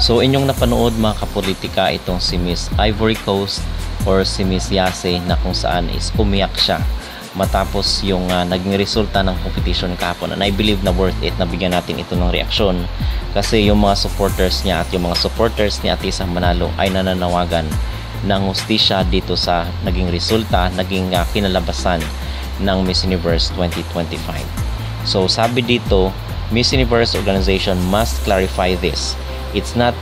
So inyong napanood mga kapolitika itong si Miss Ivory Coast or si Miss Yase na kung saan is umiyak siya matapos yung naging resulta ng competition kahapon, and I believe na worth it na bigyan natin ito ng reaksyon kasi yung mga supporters niya at yung mga supporters ni Atisa Manalo ay nananawagan ng hustisya dito sa naging resulta, naging kinalabasan ng Miss Universe 2025. So sabi dito, Miss Universe organization must clarify this. It's not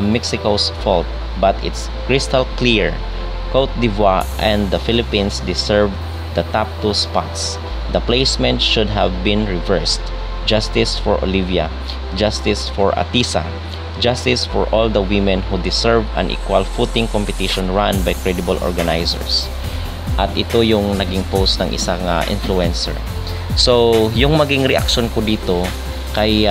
Mexico's fault, but it's crystal clear. Cote d'Ivoire and the Philippines deserve the top 2 spots. The placement should have been reversed. Justice for Olivia, justice for Atisa, justice for all the women who deserve an equal footing competition run by credible organizers. At ito yung naging post ng isang influencer. So, yung maging reaction ko dito kay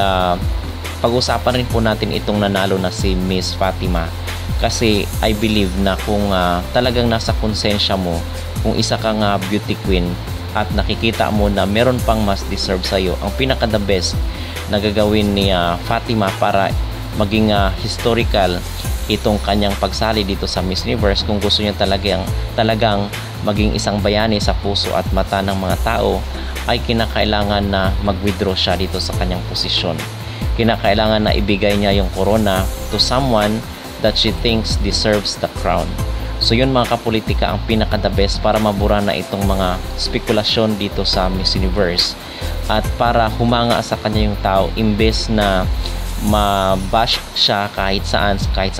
pag-usapan rin po natin itong nanalo na si Miss Fatima, kasi I believe na kung talagang nasa konsensya mo, kung isa kang beauty queen at nakikita mo na meron pang mas deserve sa'yo, ang pinaka the best na gagawin ni Fatima para maging historical itong kanyang pagsali dito sa Miss Universe, kung gusto niya talagang maging isang bayani sa puso at mata ng mga tao, ay kinakailangan na mag-withdraw siya dito sa kanyang posisyon. Kinakailangan na ibigay niya yung corona to someone that she thinks deserves the crown. So yun mga kapolitika, ang pinaka the best para mabura na itong mga spekulasyon dito sa Miss Universe at para humanga sa kanya yung tao, imbes na mabash siya kahit sa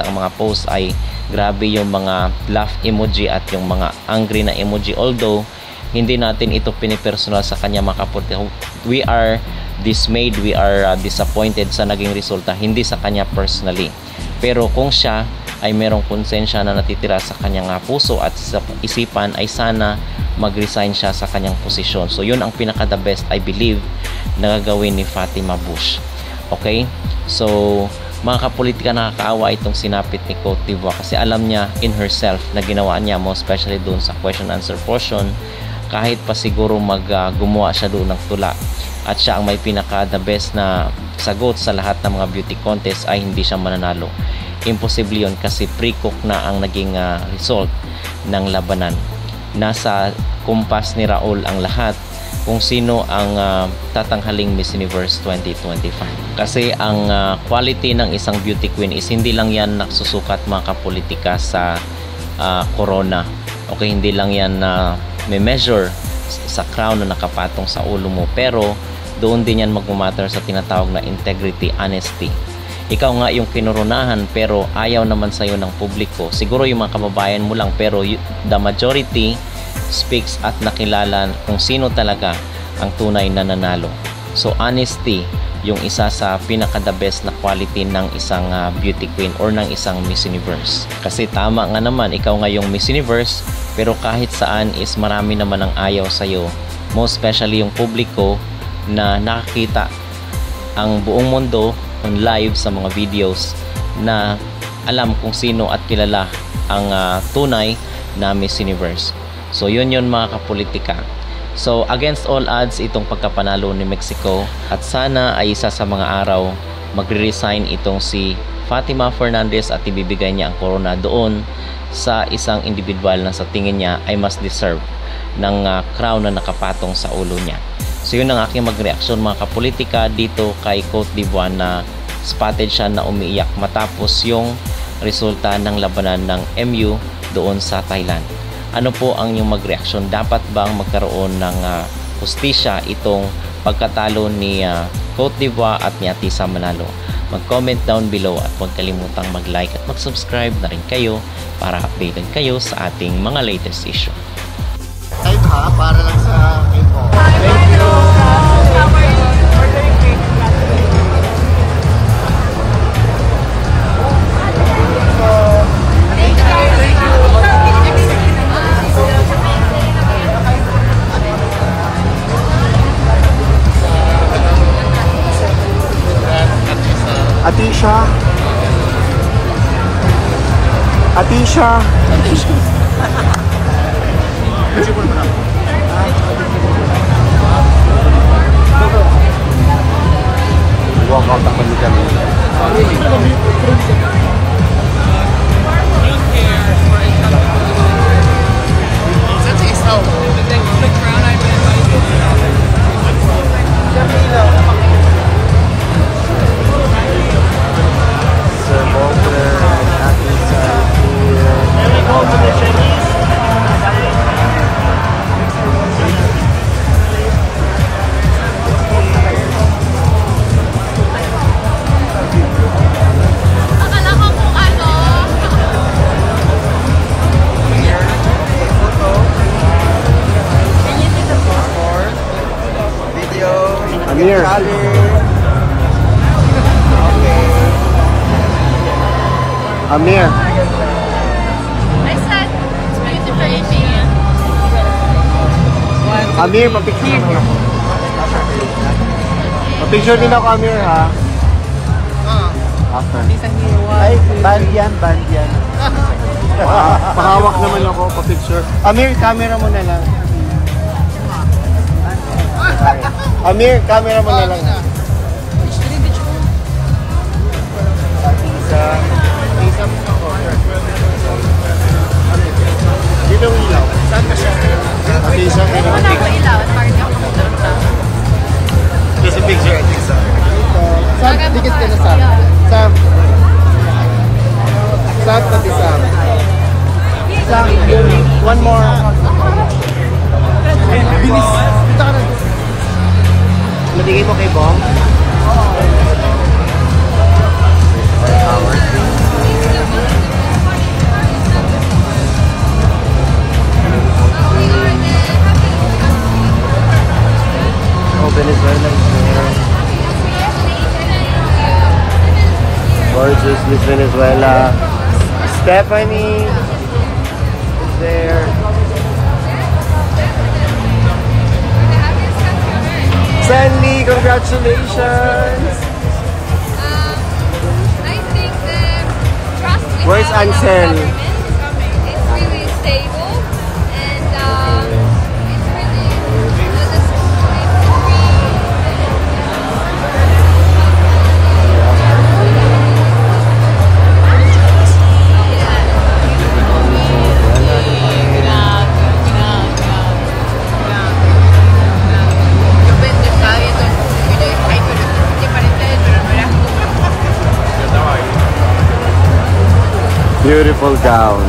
mga post ay grabe yung mga laugh emoji at yung mga angry na emoji. Although hindi natin ito pinipersonal sa kanya mga kapolitika, we are dismayed, we are disappointed sa naging resulta, hindi sa kanya personally. Pero kung siya ay merong konsensya na natitira sa kanyang puso at sa isipan, ay sana mag-resign siya sa kanyang posisyon. So yun ang pinaka the best I believe na gagawin ni Fatima Bush. Okay? So mga kapolitika, nakakaawa itong sinapit ni Cote d'Ivoire kasi alam niya in herself na ginawa niya, mo especially doon sa question answer portion, kahit pa siguro gumawa siya doon ng tula at siya ang may pinaka the best na sagot sa lahat ng mga beauty contest, ay hindi siya mananalo. Imposible yun kasi pre-cook na ang naging result ng labanan. Nasa kumpas ni Raul ang lahat kung sino ang tatanghaling Miss Universe 2025. Kasi ang quality ng isang beauty queen is hindi lang yan nagsusukat mga kapolitika sa corona. Okay, hindi lang yan na may measure sa crown na nakapatong sa ulo mo, pero doon din yan magmamatter sa tinatawag na integrity, honesty. Ikaw nga yung kinoronahan pero ayaw naman sa'yo ng publiko. Siguro yung mga kababayan mo lang, pero the majority speaks at nakilala kung sino talaga ang tunay na nanalo. So honesty yung isa sa pinaka the best na quality ng isang beauty queen or ng isang Miss Universe. Kasi tama nga naman, ikaw nga yung Miss Universe, pero kahit saan is marami naman ang ayaw sa'yo. Most especially yung publiko na nakakita ang buong mundo on live sa mga videos na alam kung sino at kilala ang tunay na Miss Universe. So yun mga kapolitika. So against all odds itong pagkapanalo ni Mexico, at sana ay isa sa mga araw magre-resign itong si Fatima Fernandez at ibibigay niya ang corona doon sa isang individual na sa tingin niya ay mas deserve ng crown na nakapatong sa ulo niya. So yun ang aking magreaksyon mga kapolitika dito kay Cote d'Ivoire na spotted siya na umiiyak matapos yung resulta ng labanan ng MU doon sa Thailand. Ano po ang inyong magreaksyon? Dapat bang magkaroon ng hustisya itong pagkatalo ni Cote d'Ivoire at ni Atisa Manalo? Mag-comment down below at huwag kalimutang mag-like at mag-subscribe na rin kayo para updated kayo sa ating mga latest issue. Time ha, para lang sa info. Thank you. Atisha. Walkout ako ni kami. Akala ko kung ano. Video. Amir. Amir. I said, it's beautiful eating. Amir, papicture naman ako. Papicture din ako, Amir, ha? After. Ay, band yan. Pahawak naman ako, papicture. Amir, camera mo na lang. Amir, camera mo na lang. Isa mo ako. Dito ang ilaw. Saan ka siya? Isa ka Wala na. ko ilaw. Parang di ako pumunta. Just a picture, I think so. Sam, dikit ka na, Sam. Sam. Sam, pati Sam. Sam, one more. Bilis. Punta ka na. Matigay mo kay Bong? Oh, Venezuela is there. Gorgeous Miss Venezuela. Stephanie is there. Sandy, congratulations! I think the trust we Where's have in our Ansel? government is really stable and it's really the Yo estaba viendo el video de ay, pero ¿qué parece él? Pero no era Beautiful gown.